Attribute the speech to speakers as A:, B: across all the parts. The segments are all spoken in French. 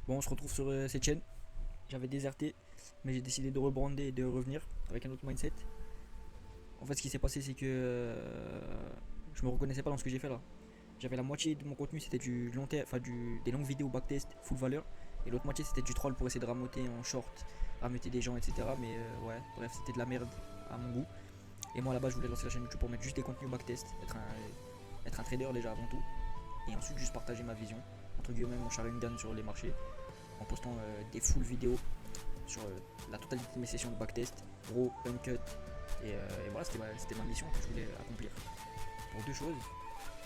A: Bon, on se retrouve sur cette chaîne. J'avais déserté, mais j'ai décidé de rebrander et de revenir avec un autre mindset. En fait, ce qui s'est passé, c'est que je me reconnaissais pas dans ce que j'ai fait là. J'avais la moitié de mon contenu, c'était du long terme, enfin des longues vidéos backtest full valeur, et l'autre moitié c'était du troll pour essayer de ramoter en short, rameter des gens, etc. Mais ouais, bref, c'était de la merde à mon goût. Et moi là-bas, je voulais lancer la chaîne YouTube pour mettre juste des contenus backtest, être un trader déjà avant tout, et ensuite juste partager ma vision, entre guillemets mon Sharingan sur les marchés, en postant des full vidéos sur la totalité de mes sessions de backtest, gros, uncut, et voilà, c'était ma mission que je voulais accomplir. Pour deux choses.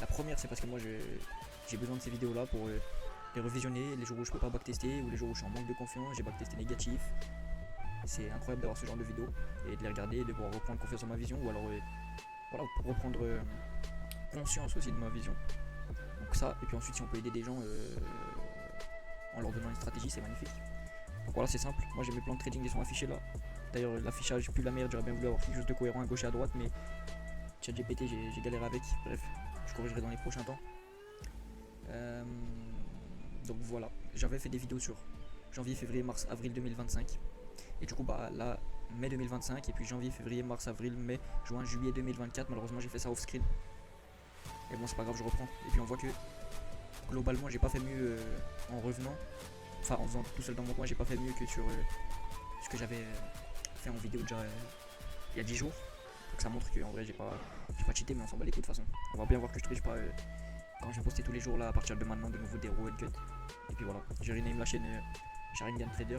A: La première, c'est parce que moi j'ai besoin de ces vidéos là pour les revisionner les jours où je peux pas backtester ou les jours où je suis en manque de confiance, j'ai backtesté négatif. C'est incroyable d'avoir ce genre de vidéos et de les regarder et de pouvoir reprendre confiance en ma vision ou alors voilà, pour reprendre conscience aussi de ma vision. Donc ça, et puis ensuite si on peut aider des gens en leur donnant une stratégie, c'est magnifique. Donc voilà, c'est simple. Moi j'ai mes plans de trading, ils sont affichés là. D'ailleurs l'affichage pue la merde, j'aurais bien voulu avoir quelque chose de cohérent à gauche et à droite, mais ChatGPT j'ai galéré avec. Bref, je corrigerai dans les prochains temps. Donc voilà, j'avais fait des vidéos sur janvier, février, mars, avril 2025. Et du coup bah là, mai 2025, et puis janvier, février, mars, avril, mai, juin, juillet 2024. Malheureusement j'ai fait ça off screen. Et bon c'est pas grave, je reprends. Et puis on voit que globalement j'ai pas fait mieux en revenant. Enfin en faisant tout seul dans mon coin, j'ai pas fait mieux que sur ce que j'avais fait en vidéo déjà il y a 10 jours. Donc ça montre qu'en vrai j'ai pas cheaté, mais on s'en bat les coups de toute façon. On va bien voir que je triche pas quand je vais poster tous les jours là à partir de maintenant de nouveaux déros et cut. Et puis voilà, j'ai rename la chaîne Sharingan Trader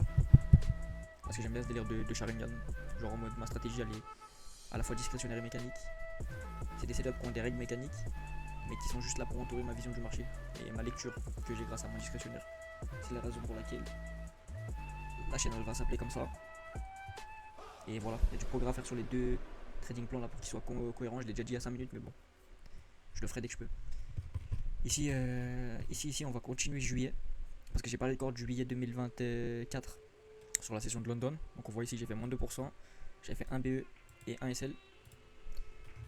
A: parce que j'aime bien ce délire de Sharingan. Genre en mode ma stratégie elle est à la fois discrétionnaire et mécanique. C'est des setups qui ont des règles mécaniques mais qui sont juste là pour entourer ma vision du marché et ma lecture que j'ai grâce à mon discrétionnaire. C'est la raison pour laquelle la chaîne elle va s'appeler comme ça. Et voilà, il y a du progrès à faire sur les deux trading plans là pour qu'ils soient cohérents. Je l'ai déjà dit il y a 5 minutes mais bon, je le ferai dès que je peux. Ici, on va continuer juillet parce que j'ai pas le record juillet 2024 sur la session de London. Donc on voit ici j'ai fait moins de 2%, j'ai fait un BE et un SL.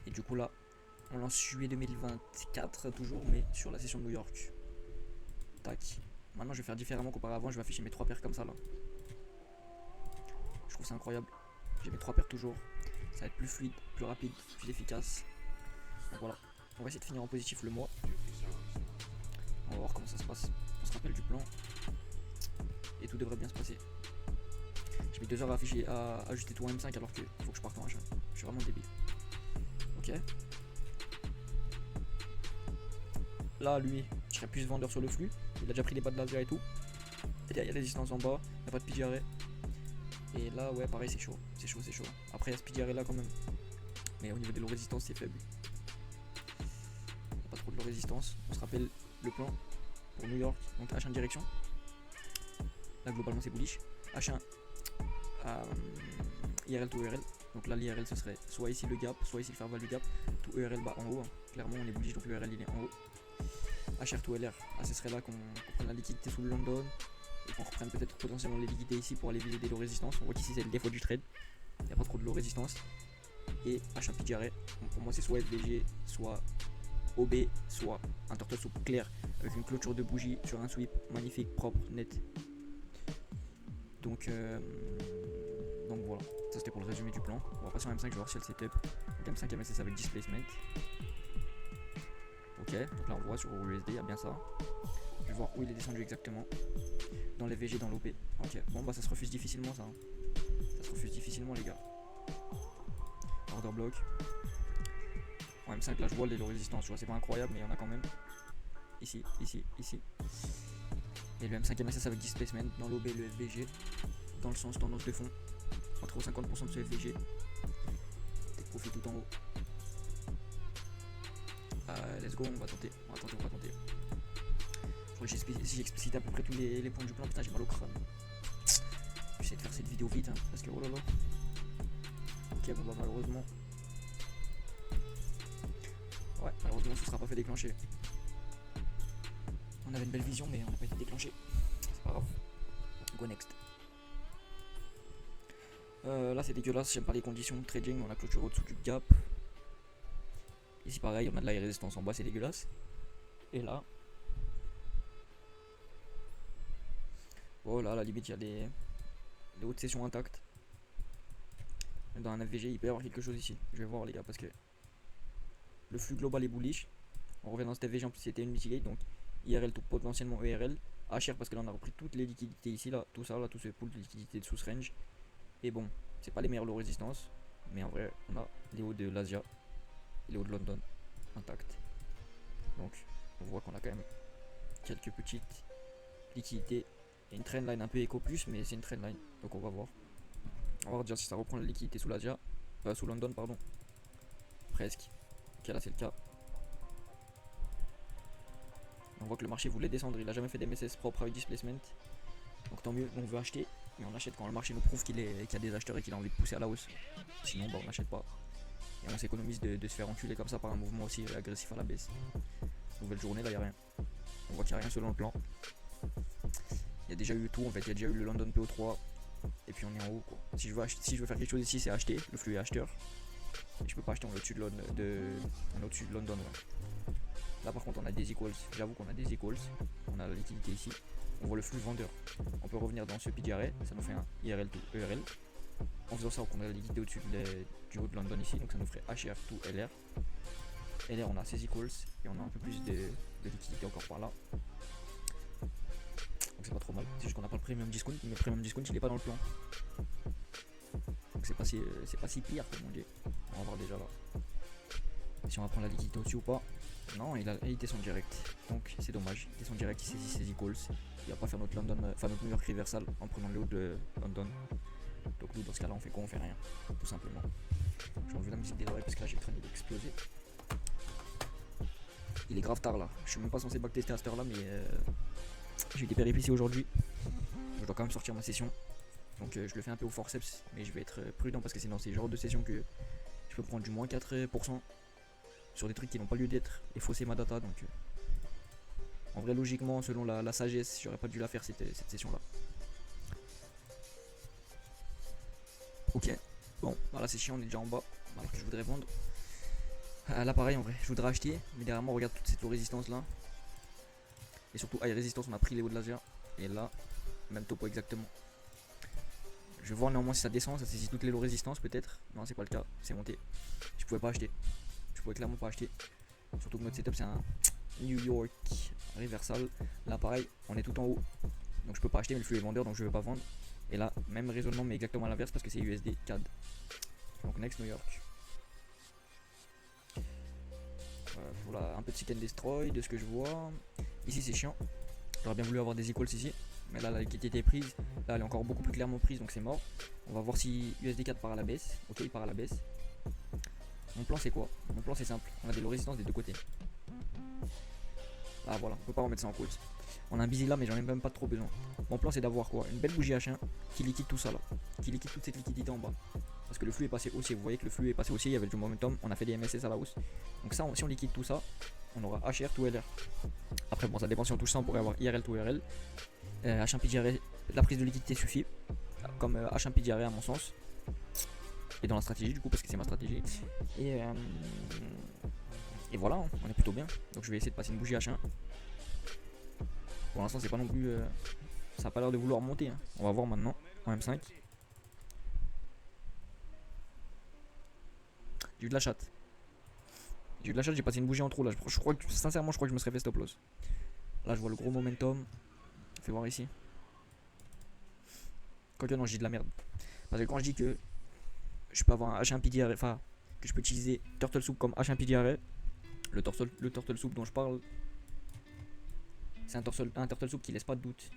A: Et du coup là, on lance juillet 2024 toujours, mais sur la session de New York. Tac. Maintenant je vais faire différemment qu'auparavant, je vais afficher mes 3 paires comme ça là. Je trouve ça incroyable. J'ai mes 3 paires toujours. Ça va être plus fluide, plus rapide, plus efficace. Donc voilà. On va essayer de finir en positif le mois. On va voir comment ça se passe. On se rappelle du plan. Et tout devrait bien se passer. J'ai mis 2 heures à ajuster tout en M5 alors qu'il faut que je parte en H1. Je suis vraiment débile. Ok. Là, lui, je serais plus vendeur sur le flux. Il a déjà pris les bas de laser et tout. Et là, il y a la résistance en bas. Il n'y a pas de speedy arrêt. Et là, ouais, pareil, c'est chaud. C'est chaud, c'est chaud. Après, il y a speedy arrêt là quand même. Mais au niveau de low résistance, c'est faible. Il n'y a pas trop de low résistance. On se rappelle le plan pour New York. Donc H1 direction. Là, globalement, c'est bullish. H1 IRL to ERL. Donc là, l'IRL, ce serait soit ici le gap, soit ici le fair value gap. To ERL bas en haut. Hein. Clairement, on est bullish, donc le ERL il est en haut. HR to LR, ce serait là qu'on prenne la liquidité sous le London et qu'on reprenne peut-être potentiellement les liquidités ici pour aller viser des low résistance. On voit qu'ici c'est le défaut du trade, il n'y a pas trop de low résistance. Et H1 PGRE, donc pour moi c'est soit FVG, soit OB, soit un turtle soup clair avec une clôture de bougie sur un sweep magnifique, propre, net. Donc voilà, ça c'était pour le résumé du plan. On va passer en M5, je vais voir si elle setup. Donc M5 MSS avec displacement. Ok, donc là on voit sur USD, il y a bien ça. Je vais voir où il est descendu exactement. Dans les VG, dans l'OP. Ok, bon bah ça se refuse difficilement ça. Hein. Ça se refuse difficilement les gars. Order block. En M5 là je vois les low résistance, tu vois, c'est pas incroyable mais il y en a quand même. Ici, ici, ici. Et le M5 MSS avec displacement dans l'OB, le FVG. Dans le sens tendance de fond. Entre 50% de ce FVG. Des profits tout en haut. Let's go, on va tenter. Je crois que j'ai explicité à peu près tous les points du plan. Putain, j'ai mal au crâne. J'essaie de faire cette vidéo vite, hein, parce que oh là là. Ok, bon bah malheureusement. Ouais, malheureusement, ce sera pas fait déclencher. On avait une belle vision, mais on n'a pas été déclenché. C'est pas grave. Go next. Là, c'est dégueulasse. J'aime pas les conditions de trading. On a clôture au-dessous du gap. Ici, pareil, on a de la résistance en bas, c'est dégueulasse. Et là, Voilà, à la limite, il y a les hautes sessions intactes. Dans un FVG, il peut y avoir quelque chose ici. Je vais voir, les gars, parce que le flux global est bullish. On revient dans cette FVG, en plus, c'était une mitigate. Donc, IRL tout potentiellement ERL. HR, parce que là, on a repris toutes les liquidités ici, là, tout ça, là, tout ce pool de liquidités de sous range. Et bon, c'est pas les meilleurs low résistance. Mais en vrai, on a les hauts de l'Asia et les hauts de London intacts. Donc, on voit qu'on a quand même quelques petites liquidités. Il y a une trendline un peu éco plus, mais c'est une trendline. Donc, on va voir. On va voir déjà si ça reprend la liquidité sous l'Asia. Sous London, pardon. Presque. Ok, là, c'est le cas. On voit que le marché voulait descendre. Il a jamais fait des MSS propres avec displacement. Donc, tant mieux. On veut acheter. Mais on achète quand le marché nous prouve qu'il y a des acheteurs et qu'il a envie de pousser à la hausse. Sinon, bah, on n'achète pas. Et on s'économise de se faire enculer comme ça par un mouvement aussi agressif à la baisse. Nouvelle journée, là, il n'y a rien. On voit qu'il n'y a rien selon le plan. Il y a déjà eu tout, en fait. Il y a déjà eu le London PO3. Et puis on est en haut, quoi. Si je veux faire quelque chose ici, c'est acheter. Le flux est acheteur. Et je peux pas acheter en au-dessus de London. Ouais. Là, par contre, on a des equals. J'avoue qu'on a des equals. On a la liquidité ici. On voit le flux vendeur. On peut revenir dans ce PDRA. Ça nous fait un IRL to ERL. En faisant ça, on a la liquidité au-dessus du haut de London ici. Donc ça nous ferait HR to LR. LR, on a ces equals. Et on a un peu plus de liquidité encore par là. Donc c'est pas trop mal. C'est juste qu'on n'a pas le premium discount. Mais le premium discount, il est pas dans le plan. Donc c'est pas si pire, comme on dit. On va voir déjà là. Si on va prendre la liquidité au-dessus ou pas. Non, il descend direct. Donc c'est dommage. Il descend direct, il saisit ses equals. Il va pas faire notre London, enfin notre New York reversal en prenant le haut de London. Donc nous dans ce cas là on fait quoi? On fait rien. Tout simplement. Je vais enlever la musique des oreilles parce que là j'ai le crâne d'exploser. Il est grave tard là. Je suis même pas censé backtester à cette heure là, mais j'ai eu des péripéties aujourd'hui. Je dois quand même sortir ma session. Donc je le fais un peu au forceps, mais je vais être prudent parce que sinon c'est le genre de session que je peux prendre du moins 4% sur des trucs qui n'ont pas lieu d'être et fausser ma data. Donc en vrai logiquement selon la sagesse j'aurais pas dû la faire cette session là. Ok, bon voilà c'est chiant, on est déjà en bas alors que je voudrais vendre. Là pareil en vrai je voudrais acheter, mais derrière moi regarde toute cette low résistance là. Et surtout high résistance, on a pris les hauts de l'Asia. Et là même topo exactement. Je vais voir néanmoins si ça descend, ça saisit toutes les low résistances peut-être. Non c'est pas le cas, c'est monté. Je pouvais pas acheter. Je pouvais clairement pas acheter. Surtout que notre setup c'est un New York reversal. Là pareil, on est tout en haut. Donc je peux pas acheter mais le flux est vendeur donc je vais pas vendre. Et là, même raisonnement mais exactement à l'inverse parce que c'est USD CAD. Donc next New York. Voilà, un peu de seek and destroy de ce que je vois. Ici c'est chiant. J'aurais bien voulu avoir des equals ici. Mais là la liquidité est prise. Là elle est encore beaucoup plus clairement prise donc c'est mort. On va voir si USD 4 part à la baisse. Ok il part à la baisse. Mon plan c'est quoi? Mon plan c'est simple. On a des low résistances des deux côtés. Ah voilà, on peut pas remettre ça en cause. On a un busy là mais j'en ai même pas trop besoin. Mon plan c'est d'avoir quoi? Une belle bougie H1 qui liquide tout ça là. Qui liquide toute cette liquidité en bas. Parce que le flux est passé haussier. Vous voyez que le flux est passé haussier, il y avait du momentum. On a fait des MSS à la hausse. Donc ça, si on liquide tout ça, on aura HR to LR. Après bon ça dépend si on touche ça, on pourrait avoir IRL to RL. H1 PDRA, la prise de liquidité suffit. Comme H1 PDRA à mon sens. Et dans la stratégie du coup parce que c'est ma stratégie. Et voilà, on est plutôt bien. Donc je vais essayer de passer une bougie H1. Pour l'instant c'est pas non plus. Ça a pas l'air de vouloir monter. Hein. On va voir maintenant en M5. J'ai eu de la chatte. J'ai passé une bougie en trop là. Je crois que sincèrement je crois que je me serais fait stop loss. Là je vois le gros momentum. Fais voir ici. Quoique non, je dis de la merde. Parce que quand je dis que je peux avoir un H1 PDRA, enfin que je peux utiliser Turtle Soup comme H1 PDRA, le Turtle Soup dont je parle, c'est un Turtle Soup qui laisse pas de doute.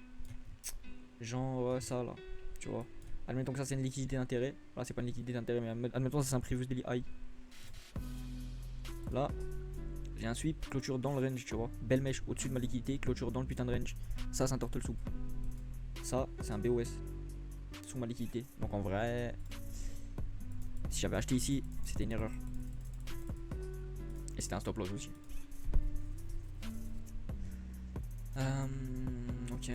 A: Genre ça là, tu vois. Admettons que ça c'est une liquidité d'intérêt. Là c'est pas une liquidité d'intérêt, mais admettons que ça c'est un previous daily high. Là, j'ai un sweep, clôture dans le range, tu vois. Belle mèche au-dessus de ma liquidité, clôture dans le putain de range. Ça c'est un Turtle Soup. Ça c'est un BOS sous ma liquidité. Donc en vrai, si j'avais acheté ici, c'était une erreur. Et c'était un stop loss aussi. Ok.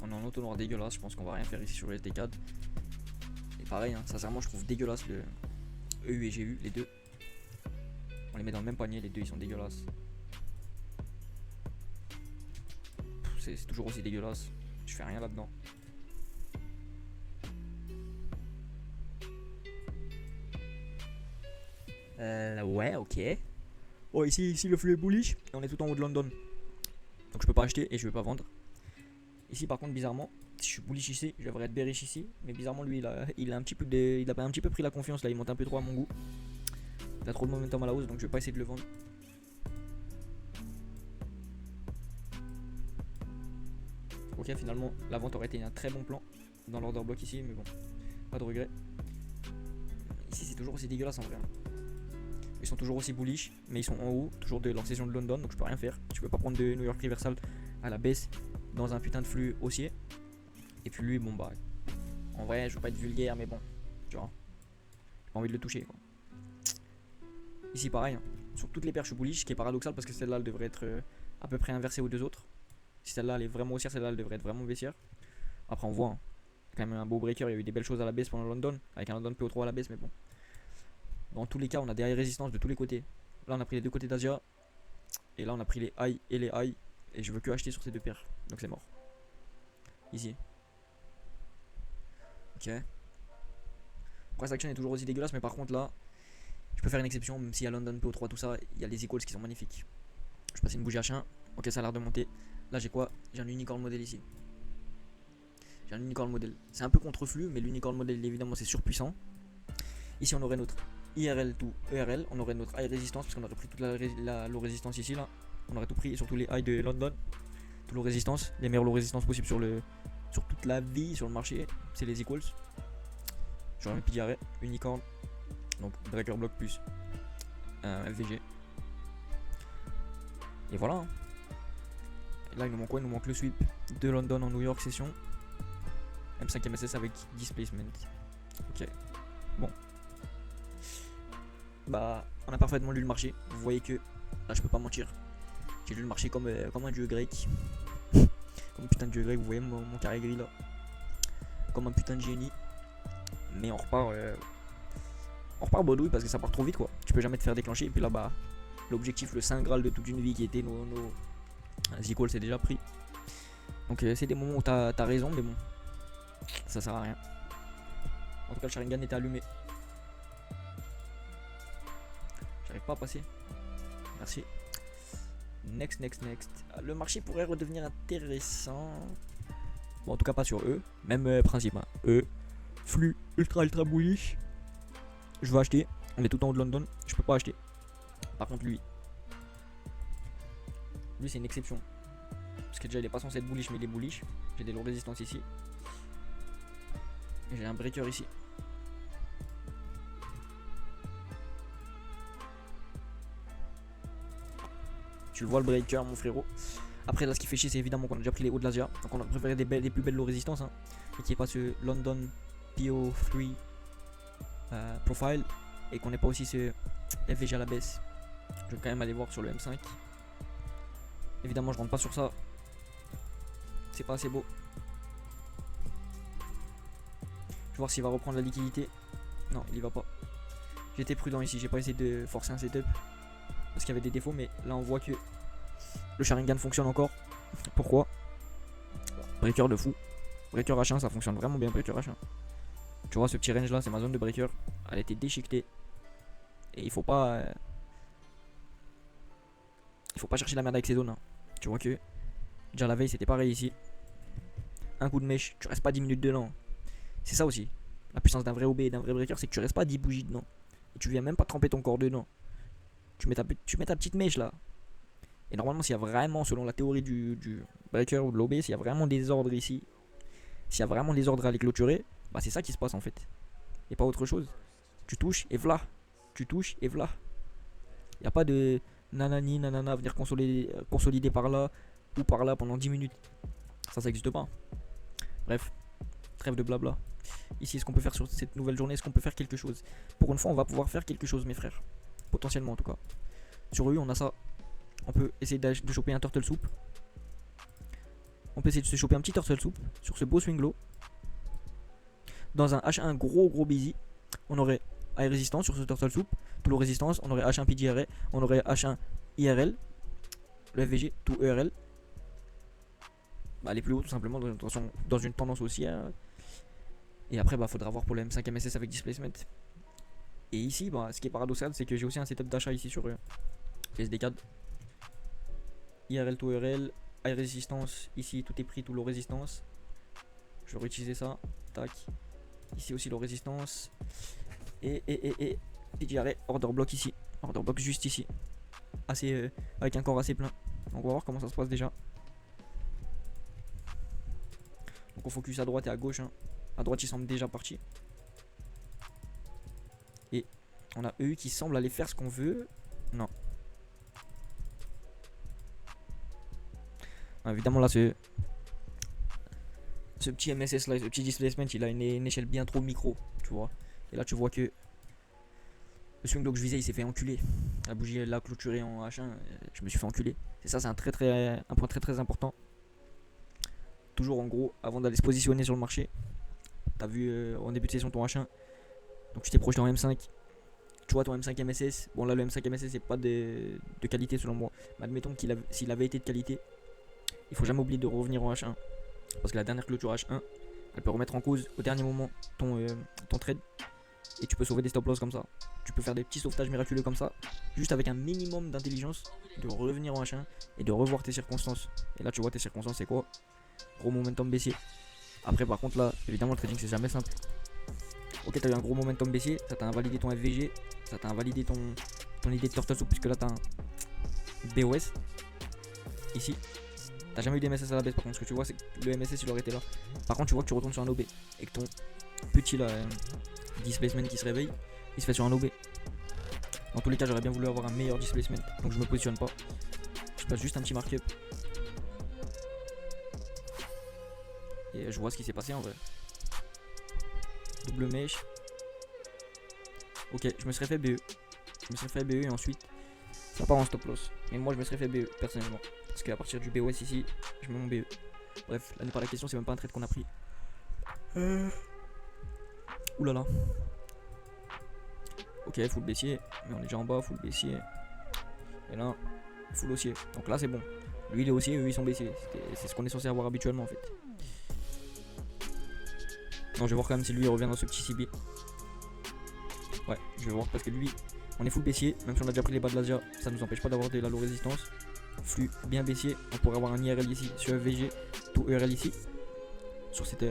A: On est en auto noir dégueulasse. Je pense qu'on va rien faire ici sur le SD4. Et pareil, hein, sincèrement, je trouve dégueulasse le EU et GU, les deux. On les met dans le même panier, les deux ils sont dégueulasses. c'est toujours aussi dégueulasse. Je fais rien là-dedans. Ouais, ok. Oh, ici le flux est bullish. Et on est tout en haut de London. Donc je peux pas acheter et je vais pas vendre. Ici par contre bizarrement, si je suis bullish ici, je devrais être bearish ici. Mais bizarrement lui il a un petit peu pris la confiance là, il monte un peu trop à mon goût. Il a trop de momentum à la hausse donc je vais pas essayer de le vendre. Ok, finalement la vente aurait été un très bon plan dans l'order block ici, mais bon, pas de regret. Ici c'est toujours aussi dégueulasse en vrai. Ils sont toujours aussi bullish, mais ils sont en haut, toujours de leur session de London, donc je peux rien faire. Je peux pas prendre de New York Reversal à la baisse dans un putain de flux haussier. Et puis lui, bon bah, en vrai, je veux pas être vulgaire, mais bon, tu vois, j'ai pas envie de le toucher quoi. Ici pareil, hein. Sur toutes les paires je suis bullish, ce qui est paradoxal parce que celle-là elle devrait être à peu près inversée aux deux autres. Si celle-là elle est vraiment haussière, celle-là elle devrait être vraiment baissière. Après on voit, hein. Quand même un beau breaker, il y a eu des belles choses à la baisse pendant London, avec un London PO3 à la baisse, mais bon. Dans tous les cas, on a des high résistances de tous les côtés. Là, on a pris les deux côtés d'Asia. Et là, on a pris les high et les high. Et je veux que acheter sur ces deux paires. Donc, c'est mort. Ici. Ok. Price action est toujours aussi dégueulasse. Mais par contre, là, je peux faire une exception. Même s'il y a London PO3, tout ça, il y a les equals qui sont magnifiques. Je passe une bougie H1. Ok, ça a l'air de monter. Là, j'ai quoi? J'ai un unicorn modèle ici. J'ai un unicorn modèle. C'est un peu contre-flux. Mais l'unicorn modèle, évidemment, c'est surpuissant. Ici, on aurait notre IRL to ERL, on aurait notre high résistance parce qu'on aurait pris toute la low résistance ici là. On aurait tout pris, surtout les high de London. Toute low résistance, les meilleures low résistance possibles sur toute la vie sur le marché, c'est les equals. J'aurais un PDR, unicorn, donc breaker block plus un FVG. Et voilà. Hein. Et là il nous manque quoi? Il nous manque le sweep de London en New York session. M5 MSS avec displacement. Ok. Bon. Bah, on a parfaitement lu le marché. Vous voyez que là, je peux pas mentir. J'ai lu le marché comme un dieu grec. Comme un putain de dieu grec. Vous voyez mon carré gris là. Comme un putain de génie. Mais on repart bredouille parce que ça part trop vite quoi. Tu peux jamais te faire déclencher. Et puis là, bah, l'objectif, le saint graal de toute une vie qui était nos equals, c'est déjà pris. Donc, c'est des moments où t'as raison, mais bon, ça sert à rien. En tout cas, le Sharingan était allumé. J'arrive pas à passer. Merci. Next. Le marché pourrait redevenir intéressant. Bon, en tout cas, pas sur eux. Même principe. Hein. Eux, flux ultra bullish. Je veux acheter. On est tout en haut de London. Je peux pas acheter. Par contre, lui, c'est une exception. Parce que déjà, il est pas censé être bullish, mais il est bullish. J'ai des lourdes résistances ici. J'ai un breaker ici. Tu le vois le breaker mon frérot. Après là ce qui fait chier c'est évidemment qu'on a déjà pris les hauts de l'Asia. Donc on a préféré des plus belles low résistances hein, et qui est pas ce London PO3 profile. Et qu'on n'ait pas aussi ce FVG à la baisse. Je vais quand même aller voir sur le M5. Évidemment je rentre pas sur ça. C'est pas assez beau. Je vais voir s'il va reprendre la liquidité. Non il y va pas. J'étais prudent ici, j'ai pas essayé de forcer un setup. Parce qu'il y avait des défauts, mais là on voit que le Sharingan fonctionne encore. Pourquoi? Breaker de fou. Breaker H1, ça fonctionne vraiment bien. Breaker H1. Tu vois, ce petit range là, c'est ma zone de breaker. Elle a été déchiquetée. Et il faut pas chercher la merde avec ces zones. Hein. Tu vois que déjà la veille, c'était pareil ici. Un coup de mèche, tu restes pas 10 minutes dedans. C'est ça aussi. La puissance d'un vrai OB et d'un vrai breaker, c'est que tu restes pas 10 bougies dedans. Et tu viens même pas tremper ton corps dedans. Tu mets ta petite mèche là. Et normalement, s'il y a vraiment, selon la théorie du breaker ou de l'OB, s'il y a vraiment des ordres ici, s'il y a vraiment des ordres à les clôturer, bah c'est ça qui se passe en fait. Et pas autre chose. Tu touches et v'là. Tu touches et v'là. Il n'y a pas de nanani, nanana, venir consolider par là ou par là pendant 10 minutes. Ça n'existe pas. Bref, trêve de blabla. Ici, est-ce qu'on peut faire sur cette nouvelle journée? Est-ce qu'on peut faire quelque chose? Pour une fois, on va pouvoir faire quelque chose, mes frères. Potentiellement en tout cas. Sur eux on a ça. On peut essayer de choper un turtle soup. On peut essayer de se choper un petit turtle soup sur ce beau swing low. Dans un H1 gros busy. On aurait high résistance sur ce turtle soup. Tout low résistance. On aurait H1 PGRA. On aurait H1 IRL. Le FVG. Tout ERL. aller plus haut tout simplement dans une tendance haussière. Et après, faudra voir pour le M5 MSS avec displacement. Et ici, ce qui est paradoxal, c'est que j'ai aussi un setup d'achat ici sur SD4. IRL to URL, high résistance. Ici, tout est pris, tout low résistance. Je vais réutiliser ça. Tac. Ici aussi, low résistance. Et PGRA, order block ici. Order block juste ici. Assez, avec un corps assez plein. Donc, on va voir comment ça se passe déjà. Donc, on focus à droite et à gauche. Hein. À droite, il semble déjà parti. Et on a EU qui semble aller faire ce qu'on veut. Non. Évidemment, là, ce petit MSS là, ce petit displacement, il a une échelle bien trop micro, tu vois. Et là, tu vois que le swing low que je visais, il s'est fait enculer. La bougie l'a clôturé en H1, je me suis fait enculer. Et ça, c'est un point très important. Toujours en gros, avant d'aller se positionner sur le marché, t'as vu en début de session ton H1, donc tu t'es projeté en M5. Tu vois ton M5 MSS, bon là le M5 MSS c'est pas de qualité selon moi, mais admettons s'il avait été de qualité, il faut jamais oublier de revenir en H1, parce que la dernière clôture H1, elle peut remettre en cause au dernier moment ton trade, et tu peux sauver des stop loss comme ça. Tu peux faire des petits sauvetages miraculeux comme ça, juste avec un minimum d'intelligence, de revenir en H1 et de revoir tes circonstances. Et là tu vois tes circonstances c'est quoi? Gros momentum baissier. Après par contre là, évidemment le trading c'est jamais simple. Ok, t'as eu un gros momentum baissier, ça t'a invalidé ton FVG, ça t'a invalidé ton idée de turtle soup, puisque là t'as un BOS. Ici, t'as jamais eu d'MSS à la baisse. Par contre, ce que tu vois, c'est que le MSS il aurait été là. Par contre, tu vois que tu retournes sur un OB et que ton petit là, displacement qui se réveille, il se fait sur un OB. Dans tous les cas, j'aurais bien voulu avoir un meilleur displacement, donc je me positionne pas. Je passe juste un petit markup. Et je vois ce qui s'est passé en vrai. Double mèche. Ok, je me serais fait BE. Je me serais fait BE et ensuite ça part en stop loss. Mais moi je me serais fait BE personnellement. Parce qu'à partir du BOS ici, je mets mon BE. Bref, là n'est pas la question, c'est même pas un trade qu'on a pris. Oulala. Ok, full baissier. Mais on est déjà en bas, full baissier. Et là, full haussier. Donc là c'est bon. Lui il est haussier, eux ils sont baissiers. C'est ce qu'on est censé avoir habituellement en fait. Non, je vais voir quand même si lui il revient dans ce petit CB. Ouais, je vais voir parce que lui, on est full baissier. Même si on a déjà pris les bas de l'Asia, ça nous empêche pas d'avoir de la low résistance. Flux bien baissier. On pourrait avoir un IRL ici sur FVG, tout ERL ici. Sur cette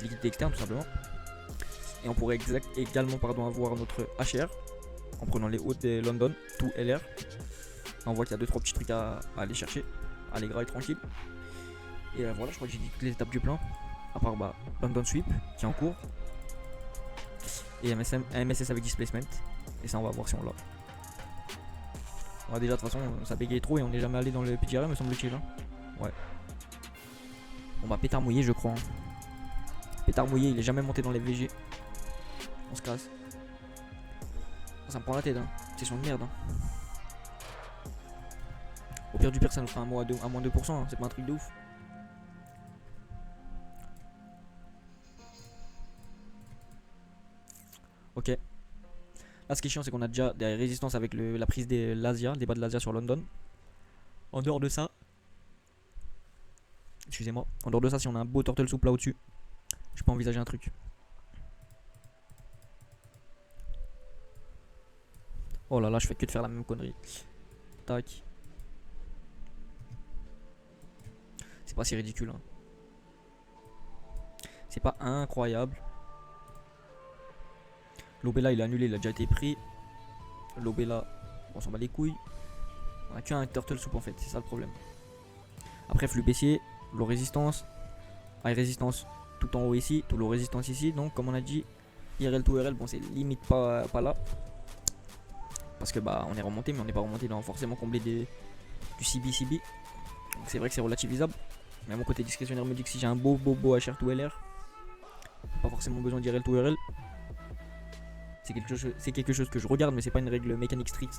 A: liquidité externe tout simplement. Et on pourrait également avoir notre HR en prenant les hauts de London, tout LR. Là, on voit qu'il y a 2-3 petits trucs à aller chercher. Aller grailler tranquille. Et voilà, je crois que j'ai dit toutes les étapes du plan. À part London Sweep qui est en cours. Et MSS avec displacement. Et ça on va voir si on l'a. On va déjà de toute façon ça bégaye trop et on n'est jamais allé dans le PGR me semble-t-il. Hein. Ouais. On pétard mouillé je crois. Hein. Pétard mouillé il est jamais monté dans les VG. On se casse. Ça me prend la tête hein. C'est son de merde. Hein. Au pire du pire ça nous fera un mois à moins 2%. Hein. C'est pas un truc de ouf. Ok. Là ce qui est chiant c'est qu'on a déjà des résistances avec la prise de l'Asia, des bas de l'Asia sur London. En dehors de ça, excusez-moi, en dehors de ça si on a un beau turtle soup là au-dessus, je peux envisager un truc. Oh là là, je fais que de faire la même connerie. Tac. C'est pas si ridicule. Hein. C'est pas incroyable. L'Obella il est annulé, il a déjà été pris. L'Obella, on s'en bat les couilles. On a qu'un turtle soup en fait, c'est ça le problème. Après flux baissier, low résistance, high résistance tout en haut ici, tout low résistance ici. Donc comme on a dit, IRL to URL, bon c'est limite pas là. Parce que on est remonté mais on n'est pas remonté, on a forcément comblé du CB. Donc c'est vrai que c'est relativisable. Mais à mon côté discrétionnaire me dit que si j'ai un beau HR to LR, pas forcément besoin d'IRL to URL. C'est quelque chose que je regarde mais c'est pas une règle mécanique strict.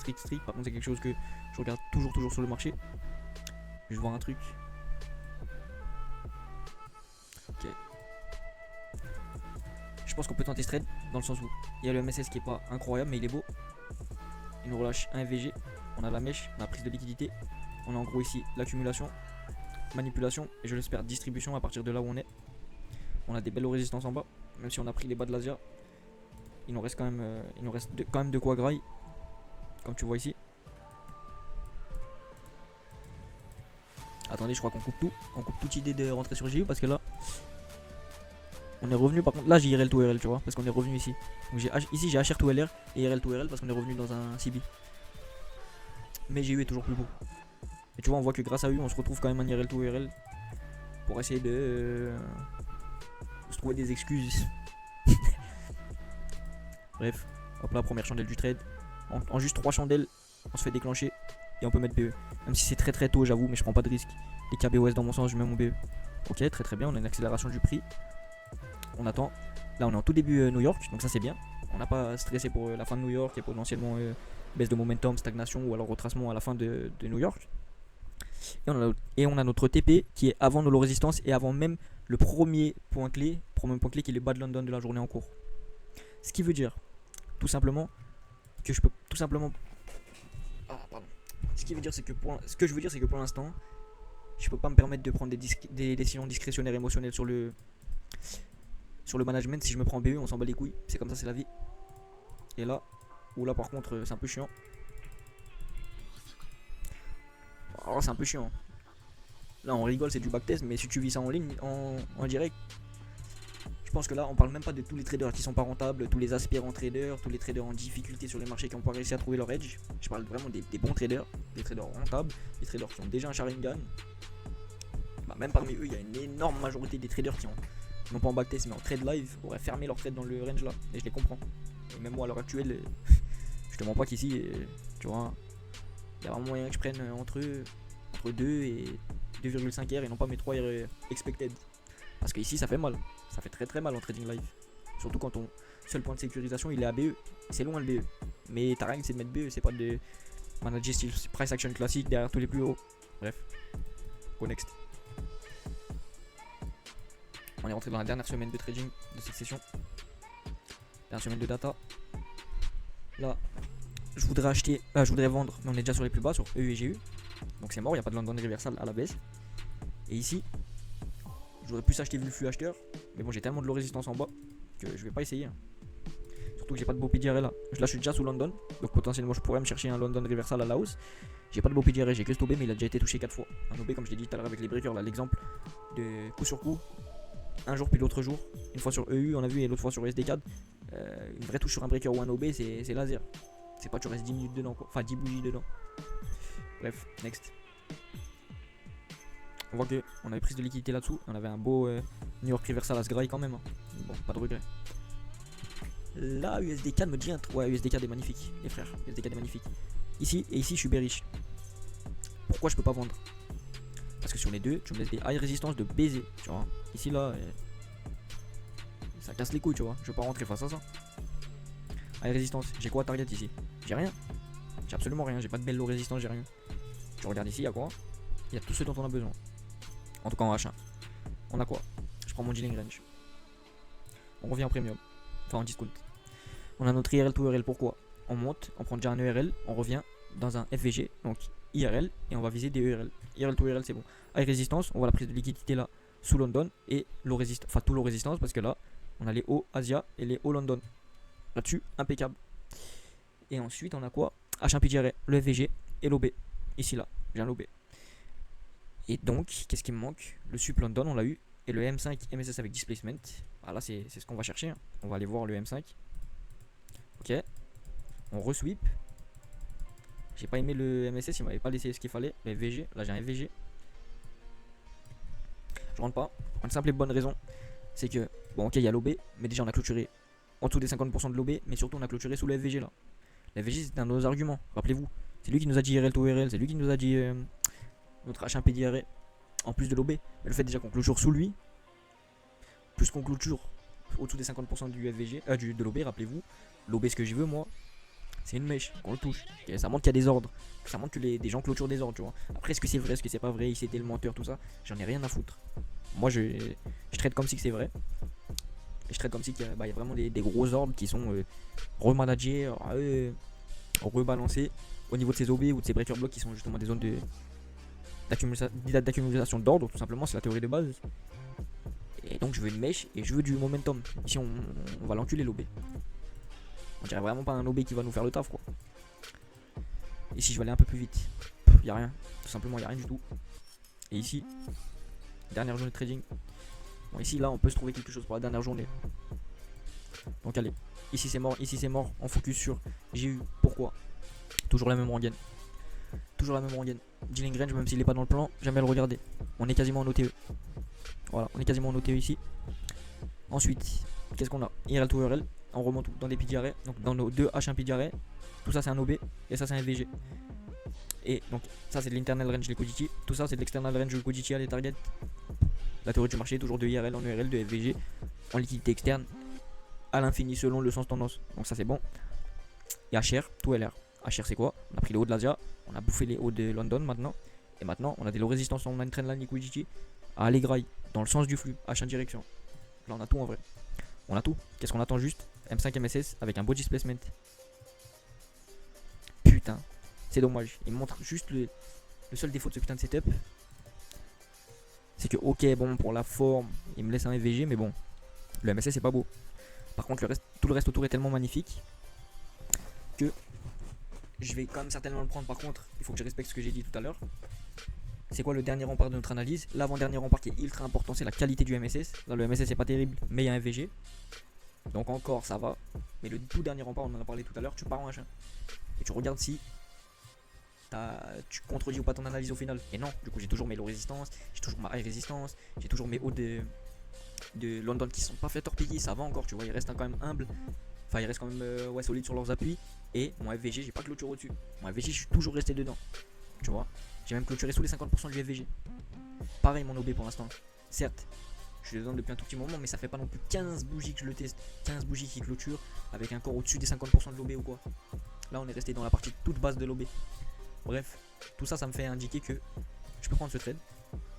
A: Par contre c'est quelque chose que je regarde toujours sur le marché. Je vais voir un truc. Ok. Je pense qu'on peut tenter ce trade dans le sens où il y a le MSS qui est pas incroyable mais il est beau. Il nous relâche un FVG. On a la mèche, on a la prise de liquidité. On a en gros ici l'accumulation. manipulation et je l'espère distribution à partir de là où on est. On a des belles résistances en bas, même si on a pris les bas de l'Asia. Il nous reste quand même, quand même de quoi graille, comme tu vois ici. Attendez, je crois qu'on coupe tout. On coupe toute idée de rentrer sur JU parce que là, on est revenu. Par contre, là j'ai IRL to RL, tu vois, parce qu'on est revenu ici. Donc ici j'ai HR to LR et IRL to RL parce qu'on est revenu dans un CB. Mais JU est toujours plus beau. Et tu vois, on voit que grâce à eux, on se retrouve quand même en IRL to RL pour essayer de se trouver des excuses. Bref, hop là, première chandelle du trade. En juste 3 chandelles, on se fait déclencher et on peut mettre BE. Même si c'est très tôt, j'avoue, mais je prends pas de risque. Les KBOS dans mon sens, je mets mon BE. Ok, très bien, on a une accélération du prix. On attend. Là, on est en tout début New York, donc ça c'est bien. On n'a pas stressé pour la fin de New York et potentiellement baisse de momentum, stagnation ou alors retracement à la fin de New York. Et on a notre TP qui est avant nos low résistance et avant même le premier point clé qui est le bas de London de la journée en cours. Ce qui veut dire tout simplement que je peux tout simplement. Ah, pardon. Ce qui veut dire c'est que ce que je veux dire c'est que pour l'instant, je peux pas me permettre de prendre des décisions discrétionnaires émotionnelles sur le management. Si je me prends BE, on s'en bat les couilles. C'est comme ça, c'est la vie. Et là, ou là par contre, c'est un peu chiant. Alors c'est un peu chiant. Là on rigole, c'est du backtest, mais si tu vis ça en ligne, en direct, je pense que là on parle même pas de tous les traders qui sont pas rentables, tous les aspirants traders, tous les traders en difficulté sur les marchés qui n'ont pas réussi à trouver leur edge. Je parle vraiment des bons traders, des traders rentables, des traders qui ont déjà un Sharingan. Bah, même parmi eux, il y a une énorme majorité des traders qui ont, non pas en backtest mais en trade live, auraient fermé leur trade dans le range là, et je les comprends. Et même moi à l'heure actuelle, je te mens pas qu'ici, tu vois, il y a vraiment moyen que je prenne entre 2 et 2,5 R et non pas mes 3 R expected. Parce qu'ici ça fait mal, ça fait très mal en trading live. Surtout quand ton seul point de sécurisation il est à BE. C'est loin le BE. Mais ta règle c'est de mettre BE, c'est pas de manager style price action classique derrière tous les plus hauts. Bref, go next. On est rentré dans la dernière semaine de trading de cette session. Dernière semaine de data. Là, je voudrais vendre, mais on est déjà sur les plus bas, sur EU et GU. Donc c'est mort, il n'y a pas de London Reversal à la baisse. Et ici, j'aurais pu s'acheter vu le flux acheteur. Mais bon, j'ai tellement de low résistance en bas que je vais pas essayer. Surtout que j'ai pas de beau PDR là. Là, je suis déjà sous London. Donc potentiellement, je pourrais me chercher un London Reversal à la hausse. J'ai pas de beau PDR, j'ai que ce OB, mais il a déjà été touché 4 fois. Un OB, comme je l'ai dit tout à l'heure avec les breakers, là, l'exemple de coup sur coup. Un jour puis l'autre jour. Une fois sur EU, on a vu, et l'autre fois sur SD4. Une vraie touche sur un breaker ou un OB, c'est laser. C'est pas tu restes 10 minutes dedans quoi. Enfin 10 bougies dedans. Bref, next. On voit qu'on avait prise de liquidité là-dessous. On avait un beau New York Reversal à ce graille quand même. Hein. Bon, pas de regret. Là, USD4 me dit un truc. Ouais, USD4 est magnifique, les frères. USD4 est magnifique. Ici et ici, je suis bearish. Pourquoi je peux pas vendre? Parce que sur les deux, tu me laisses des high résistance de baiser. Tu vois. Ici, là, ça casse les couilles, tu vois. Je veux pas rentrer face à ça. High résistance. J'ai quoi à target ici? J'ai rien. J'ai absolument rien. J'ai pas de belle low résistance, j'ai rien. Je regarde ici, il y a quoi? Il y a tout ce dont on a besoin. En tout cas en H1. On a quoi? Je prends mon dealing range. On revient en premium. Enfin en discount. On a notre IRL to ERL. Pourquoi? On monte, on prend déjà un ERL, on revient dans un FVG, donc IRL, et on va viser des ERL. IRL to ERL c'est bon. High résistance, on voit la prise de liquidité là sous London et low résistance, enfin tout low résistance parce que là on a les hauts Asia et les hauts London. Là-dessus, impeccable. Et ensuite on a quoi? H1 PGR, le FVG et l'OB. Ici là, j'ai un l'OB. Et donc, qu'est-ce qui me manque? Le sup London, on l'a eu. Et le M5 MSS avec displacement. Ah là, c'est ce qu'on va chercher. Hein. On va aller voir le M5. Ok. On resweep. J'ai pas aimé le MSS, il m'avait pas laissé ce qu'il fallait. Le FVG, là j'ai un FVG. Je rentre pas. Pour une simple et bonne raison. C'est que, bon, ok, il y a l'OB. Mais déjà, on a clôturé en dessous des 50% de l'OB. Mais surtout, on a clôturé sous le FVG là. Le FVG, c'est un de nos arguments. Rappelez-vous. C'est lui qui nous a dit IRL to IRL. C'est lui qui nous a dit notre H1 PDR en plus de l'OB. Mais le fait déjà qu'on clôture sous lui, plus qu'on clôture au-dessous des 50% du FVG, de l'OB, rappelez-vous, l'OB ce que je veux moi, c'est une mèche, qu'on le touche. Et ça montre qu'il y a des ordres, ça montre que des gens clôturent des ordres, tu vois. Après, est-ce que c'est vrai, est-ce que c'est pas vrai, il c'était le menteur, tout ça, j'en ai rien à foutre. Moi je traite comme si que c'est vrai. Et je traite comme si qu'il y a vraiment des gros ordres qui sont remanagés, rebalancés au niveau de ces OB ou de ces breaker blocks qui sont justement des zones d'accumulation d'ordre, tout simplement, c'est la théorie de base. Et donc je veux une mèche et je veux du momentum. Ici on va l'enculer l'OB. On dirait vraiment pas un OB qui va nous faire le taf quoi. Ici je vais aller un peu plus vite. Y a rien, tout simplement y a rien du tout. Et ici, dernière journée de trading. Bon ici là on peut se trouver quelque chose pour la dernière journée. Donc allez, ici c'est mort, on focus sur j'ai eu, pourquoi. Toujours la même rengaine. Toujours la même rengaine. Dealing range même s'il n'est pas dans le plan, j'aime bien le regarder. On est quasiment en OTE. Voilà, on est quasiment en OTE ici. Ensuite, qu'est-ce qu'on a? IRL to URL, on remonte dans des PDRA, donc dans nos deux H1 PDRA. Tout ça c'est un OB et ça c'est un VG. Et donc ça c'est de l'internal range liquidity, tout ça c'est de l'external range liquidity à les targets. La théorie du marché toujours de IRL en URL, de FVG en liquidité externe à l'infini selon le sens tendance. Donc ça c'est bon. Et HR, tout LR. HR c'est quoi? On a pris les hauts de l'Asia, on a bouffé les hauts de London maintenant. Et maintenant on a des low résistances, on a une trendline liquidity à aller graille dans le sens du flux, H1 direction. Là on a tout en vrai. On a tout. Qu'est-ce qu'on attend juste? M5 MSS avec un beau displacement. Putain, c'est dommage. Il me montre juste le seul défaut de ce putain de setup. C'est que ok bon pour la forme, il me laisse un FVG mais bon. Le MSS c'est pas beau. Par contre tout le reste autour est tellement magnifique que je vais quand même certainement le prendre. Par contre, il faut que je respecte ce que j'ai dit tout à l'heure. C'est quoi le dernier rempart de notre analyse? L'avant-dernier rempart qui est ultra important, c'est la qualité du MSS. Là, le MSS c'est pas terrible, mais il y a un VG. Donc encore ça va. Mais le tout dernier rempart, on en a parlé tout à l'heure, tu pars en H1. Et tu regardes si tu contredis ou pas ton analyse au final. Et non, du coup j'ai toujours mes low résistance, j'ai toujours ma high résistance, j'ai toujours mes hauts de London qui sont pas fait torpiller, ça va encore, tu vois, ils restent quand même humbles. Enfin ils restent quand même ouais, solides sur leurs appuis. Et mon FVG, j'ai pas clôture au-dessus. Mon FVG, je suis toujours resté dedans. Tu vois, j'ai même clôturé sous les 50% du FVG. Pareil mon OB pour l'instant. Certes, je suis dedans depuis un tout petit moment, mais ça fait pas non plus 15 bougies que je le teste. 15 bougies qui clôturent avec un corps au-dessus des 50% de l'OB ou quoi. Là on est resté dans la partie toute basse de l'OB. Bref, tout ça, ça me fait indiquer que je peux prendre ce trade.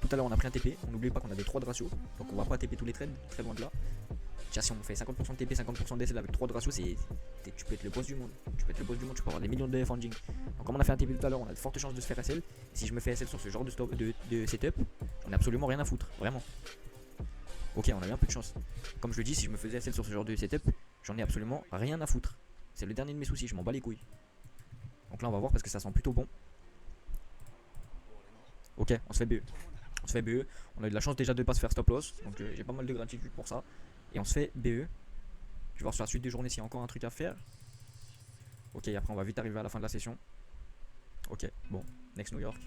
A: Tout à l'heure on a pris un TP, on n'oublie pas qu'on a des 3 de ratio. Donc on va pas TP tous les trades, très loin de là. Déjà si on fait 50% de TP, 50% d'SL avec 3 de ratio, tu peux être le boss du monde. Tu peux être le boss du monde, tu peux avoir des millions de funding. Donc comme on a fait un TP tout à l'heure, on a de fortes chances de se faire SL. Et si je me fais SL sur ce genre de setup, on a absolument rien à foutre, vraiment. Ok, on a eu un peu de chance. Comme je le dis, si je me faisais SL sur ce genre de setup, j'en ai absolument rien à foutre. C'est le dernier de mes soucis, je m'en bats les couilles. Donc là on va voir parce que ça sent plutôt bon. Ok, on se fait BE. On se fait BE. On a eu de la chance déjà de ne pas se faire stop loss. Donc j'ai pas mal de gratitude pour ça. Et on se fait BE. Je vais voir sur la suite des journées s'il y a encore un truc à faire. Ok, après on va vite arriver à la fin de la session. Ok, bon, next New York.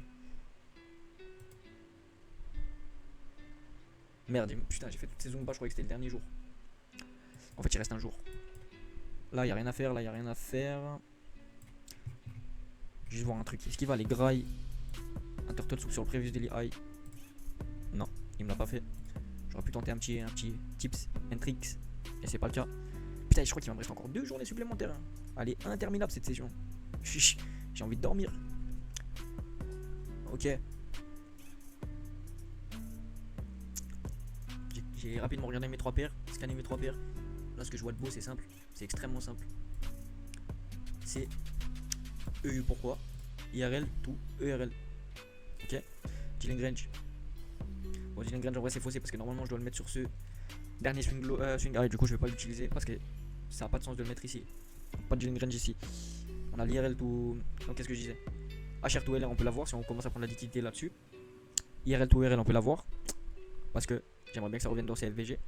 A: Merde, putain, j'ai fait toutes ces zooms bas, je croyais que c'était le dernier jour. En fait, il reste un jour. Là, il n'y a rien à faire, là, il n'y a rien à faire. Juste voir un truc. Est-ce qu'il va aller graille Intertot sur le previous daily high? Non, il me l'a pas fait. J'aurais pu tenter un petit tips and tricks. Et c'est pas le cas. Putain, je crois qu'il va me rester encore 2 journées supplémentaires. Hein. Elle est interminable cette session. J'ai envie de dormir. Ok. J'ai rapidement regardé mes 3 paires, scanné mes 3 paires. Là, ce que je vois de beau, c'est simple. C'est extrêmement simple. C'est EU, pourquoi? IRL, tout, ERL. Ok. Dealing range. Bon, dealing range en vrai c'est faussé parce que normalement je dois le mettre sur ce dernier swing high. Du coup je vais pas l'utiliser parce que ça n'a pas de sens de le mettre ici. Pas de dealing range ici. On a l'IRL tout. Donc qu'est-ce que je disais? HR to LR on peut l'avoir si on commence à prendre la liquidité là-dessus. IRL to ERL on peut l'avoir parce que j'aimerais bien que ça revienne dans ces LVG.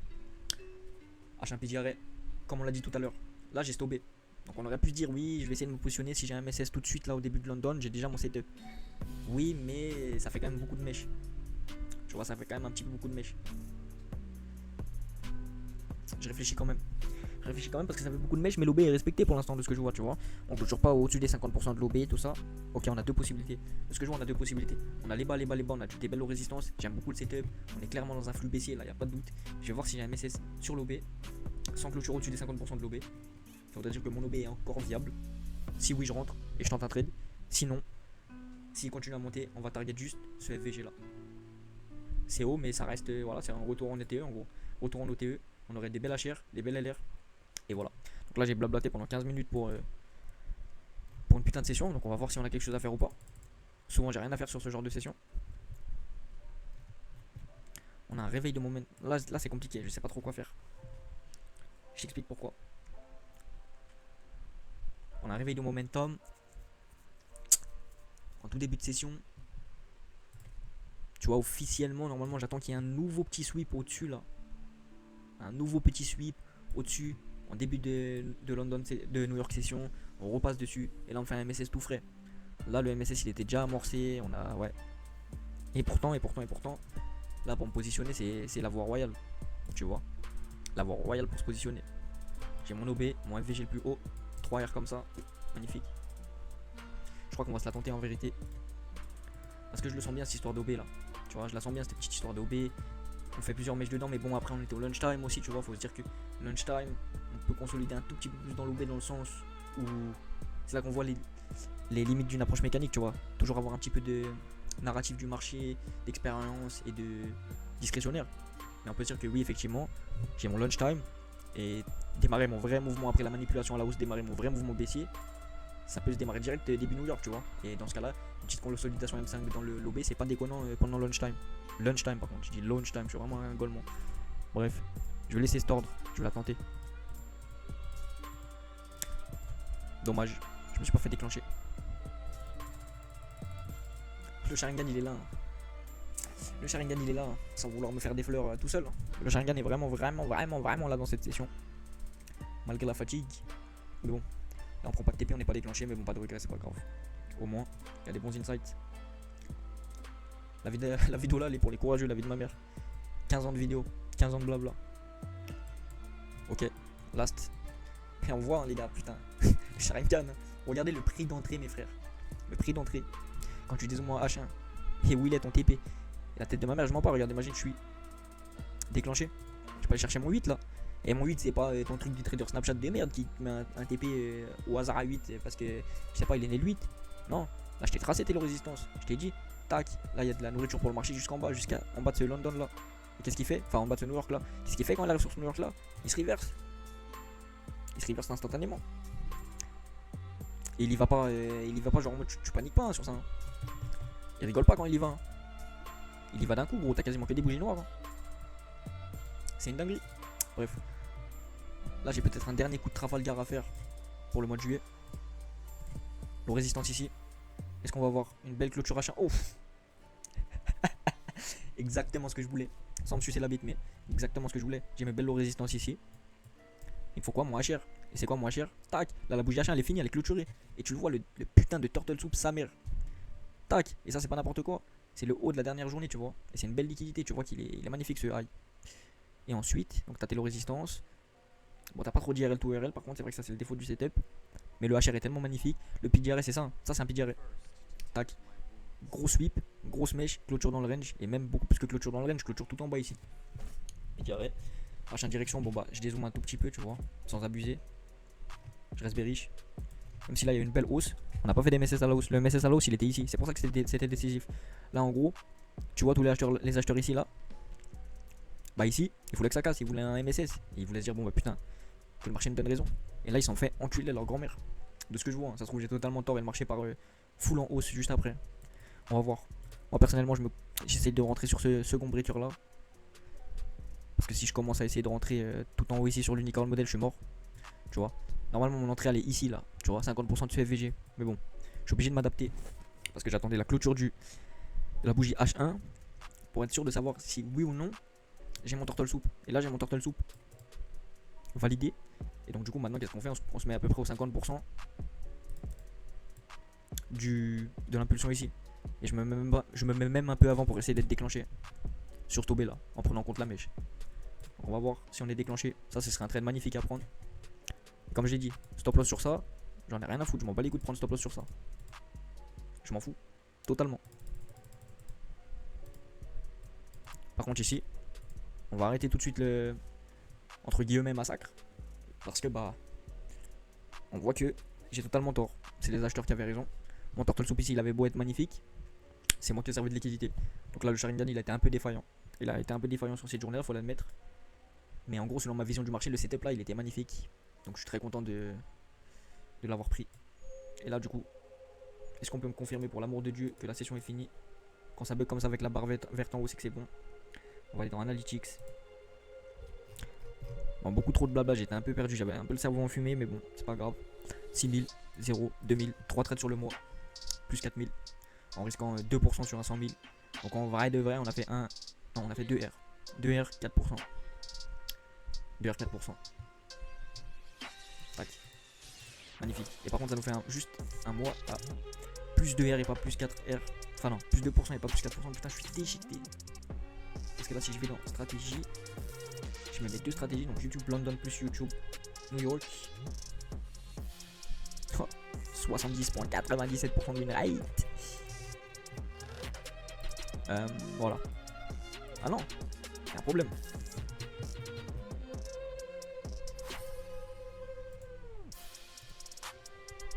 A: H1 PDRA comme on l'a dit tout à l'heure. Là j'ai stoppé. Donc on aurait pu se dire oui, je vais essayer de me positionner si j'ai un MSS tout de suite là au début de London, j'ai déjà mon setup. Oui, mais ça fait quand même beaucoup de mèches. Tu vois, ça fait quand même un petit peu beaucoup de mèches. Je réfléchis quand même. Parce que ça fait beaucoup de mèches, mais l'OB est respecté pour l'instant de ce que je vois, tu vois. On ne toujours pas au-dessus des 50% de l'OB et tout ça. Ok, on a 2 possibilités. De ce que je vois, on a 2 possibilités. On a les bas, on a des belles résistances. J'aime beaucoup le setup. On est clairement dans un flux baissier, là, il n'y a pas de doute. Je vais voir si j'ai un MSS sur l'OB, sans clôture au-dessus des 50% de l'OB. Ça veut dire que mon OB est encore viable. Si oui, je rentre et je tente un trade. Sinon, s'il continue à monter, on va target juste ce FVG là. C'est haut, mais ça reste, voilà, c'est un retour en ETE en gros. Retour en OTE, on aurait des belles HR, des belles LR. Et voilà. Donc là, j'ai blablaté pendant 15 minutes pour une putain de session. Donc on va voir si on a quelque chose à faire ou pas. Souvent, j'ai rien à faire sur ce genre de session. On a un réveil de momentum. Là c'est compliqué, je sais pas trop quoi faire. Je t'explique pourquoi. On a un réveil de momentum. En tout début de session. Tu vois, officiellement, normalement, j'attends qu'il y ait un nouveau petit sweep au-dessus là. Un nouveau petit sweep au-dessus. En début de London, de New York session. On repasse dessus. Et là, on fait un MSS tout frais. Là, le MSS, il était déjà amorcé. On a. Ouais. Et pourtant. Là, pour me positionner, c'est la voie royale. Tu vois. La voie royale pour se positionner. J'ai mon OB, mon FVG le plus haut. 3 R comme ça. Magnifique. Je crois qu'on va se la tenter en vérité. Parce que je le sens bien cette histoire d'OB là. Tu vois, je la sens bien cette petite histoire d'OB. On fait plusieurs mèches dedans, mais bon, après on était au lunchtime aussi, tu vois. Faut se dire que lunchtime, on peut consolider un tout petit peu plus dans l'OB dans le sens où c'est là qu'on voit les limites d'une approche mécanique, tu vois. Toujours avoir un petit peu de narratif du marché, d'expérience et de discrétionnaire. Mais on peut se dire que oui, effectivement, j'ai mon lunchtime et démarrer mon vrai mouvement après la manipulation à la hausse, démarrer mon vrai mouvement baissier. Ça peut se démarrer direct début New York, tu vois. Et dans ce cas-là, une petite consolidation M5 dans le l'OB, c'est pas déconnant pendant lunchtime. Lunchtime, par contre, je dis lunchtime, je suis vraiment un golemon. Bref, je vais laisser cet ordre, je vais la tenter. Dommage, je me suis pas fait déclencher. Le Sharingan il est là. Le Sharingan il est là, sans vouloir me faire des fleurs tout seul. Le Sharingan est vraiment là dans cette session. Malgré la fatigue. Mais bon, là on prend pas de TP, on n'est pas déclenché, mais bon, pas de regret, c'est pas grave. Au moins, il y a des bons insights. La vidéo là, elle est pour les courageux, la vie de ma mère. 15 ans de vidéo, 15 ans de blabla. Ok, last. Et on voit, hein, les gars, putain. Le Sharingan. Regardez le prix d'entrée, mes frères. Le prix d'entrée. Quand tu dis au moins H1 et où il est ton TP. Et la tête de ma mère, je m'en parle. Regarde, imagine, je suis déclenché. Je peux aller chercher mon 8 là. Et mon 8, c'est pas ton truc du trader Snapchat de merde qui te met un TP au hasard à 8 parce que je sais pas, il est né le 8. Non, là je t'ai tracé tes résistances. Je t'ai dit, tac, là il y a de la nourriture pour le marché jusqu'en bas, jusqu'en bas de ce London là. Et qu'est-ce qu'il fait? Enfin, en bas de ce New York là. Qu'est-ce qu'il fait quand il arrive sur ce New York là? Il se reverse. Il se reverse instantanément. Et il y va pas, genre en mode tu paniques pas hein, sur ça. Hein. Il rigole pas quand il y va. Hein. Il y va d'un coup, gros. T'as quasiment que des bougies noires. Hein. C'est une dinguerie. Bref. Là, j'ai peut-être un dernier coup de Trafalgar à faire pour le mois de juillet. Le résistance ici. Est-ce qu'on va avoir une belle clôture H1? Oh. Exactement ce que je voulais. Sans me sucer la bite, mais exactement ce que je voulais. J'ai mes belles résistances ici. Il faut quoi, mon HR? Et c'est quoi mon HR? Tac. Là, la bougie H1, elle est finie, elle est clôturée. Et tu le vois, le putain de turtle soup, sa mère. Tac. Et ça, c'est pas n'importe quoi. C'est le haut de la dernière journée, tu vois. Et c'est une belle liquidité. Tu vois qu'il est magnifique ce high. Et ensuite, donc t'as tes low résistance. Bon, t'as pas trop d'IRL to URL. Par contre, c'est vrai que ça, c'est le défaut du setup. Mais le HR est tellement magnifique. Le PDRS, c'est ça. Hein. Ça, c'est un PDRS. Tac. Gros sweep, grosse mèche, clôture dans le range. Et même beaucoup plus que clôture dans le range, clôture tout en bas ici. PDRS. H1 direction, bon bah, je dézoome un tout petit peu, tu vois. Sans abuser. Je reste bearish. Même si là, il y a une belle hausse. On n'a pas fait des MSS à la hausse. Le MSS à la hausse, il était ici. C'est pour ça que c'était décisif. Là, en gros, tu vois tous les acheteurs ici, là. Bah ici, il voulait que ça casse, il voulait un MSS. Et il voulait se dire, bon bah putain, que le marché me donne raison. Et là, ils s'en fait enculer leur grand-mère. De ce que je vois, hein. Ça se trouve, j'ai totalement tort et le marché part full en hausse juste après. On va voir. Moi, personnellement, j'essaie de rentrer sur ce second breaker là. Parce que si je commence à essayer de rentrer tout en haut ici sur l'unicorn modèle, je suis mort. Tu vois. Normalement, mon entrée elle est ici là. Tu vois, 50% de ce FVG. Mais bon, je suis obligé de m'adapter. Parce que j'attendais la clôture de la bougie H1 pour être sûr de savoir si oui ou non j'ai mon turtle soup. Et là j'ai mon turtle soup validé. Et donc du coup maintenant qu'est-ce qu'on fait, on se met à peu près au 50% de l'impulsion ici. Et je me mets même un peu avant pour essayer d'être déclenché sur Tobé là, en prenant en compte la mèche. Donc on va voir si on est déclenché. Ça ce serait un trade magnifique à prendre. Et comme j'ai dit, stop loss sur ça, j'en ai rien à foutre, je m'en bats les couilles de prendre stop loss sur ça. Je m'en fous, totalement. Par contre ici, on va arrêter tout de suite le entre guillemets massacre. Parce que bah on voit que j'ai totalement tort. C'est les acheteurs qui avaient raison. Mon turtle soup ici il avait beau être magnifique, c'est moi qui ai servi de liquidité. Donc là le Sharingan il a été un peu défaillant. Il a été un peu défaillant sur cette journée là, faut l'admettre. Mais en gros selon ma vision du marché, le setup là il était magnifique. Donc je suis très content de l'avoir pris. Et là du coup, est-ce qu'on peut me confirmer pour l'amour de Dieu que la session est finie? Quand ça bug comme ça avec la barre verte en haut, c'est que c'est bon. On va aller dans Analytics. Bon, beaucoup trop de blabla, j'étais un peu perdu, j'avais un peu le cerveau enfumé, mais bon, c'est pas grave. 6000, 0, 2000, 3 trades sur le mois, plus 4000, en risquant 2% sur un 100 000. Donc en vrai de vrai, on a fait on a fait 2 R. 2 R, 4%. 2 R, 4%. Tac. Magnifique. Et par contre, ça nous fait juste un mois à plus 2 R et pas plus 4 R. Enfin non, plus 2% et pas plus 4%. Putain, je suis déchiqueté. Parce que là, si je vais dans stratégie, je me mets 2 stratégies. Donc YouTube London plus YouTube New York. 70,97% de win rate. Voilà. Ah non, il y a un problème.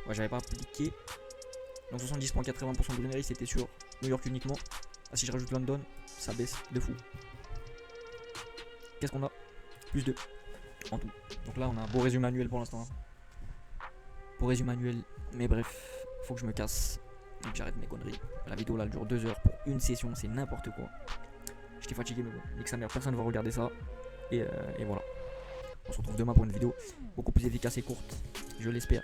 A: Ouais, j'avais pas appliqué. Donc 70,80% de win rate, c'était sur New York uniquement. Ah, si je rajoute London, ça baisse de fou. Qu'est-ce qu'on a? Plus 2 en tout. Donc là, on a un beau résumé annuel pour l'instant. Beau résumé annuel, mais bref, faut que je me casse et que j'arrête mes conneries. La vidéo là elle dure 2 heures pour une session, c'est n'importe quoi. J'étais fatigué, mais bon, nique sa mère, personne ne va regarder ça. Et voilà. On se retrouve demain pour une vidéo beaucoup plus efficace et courte, je l'espère.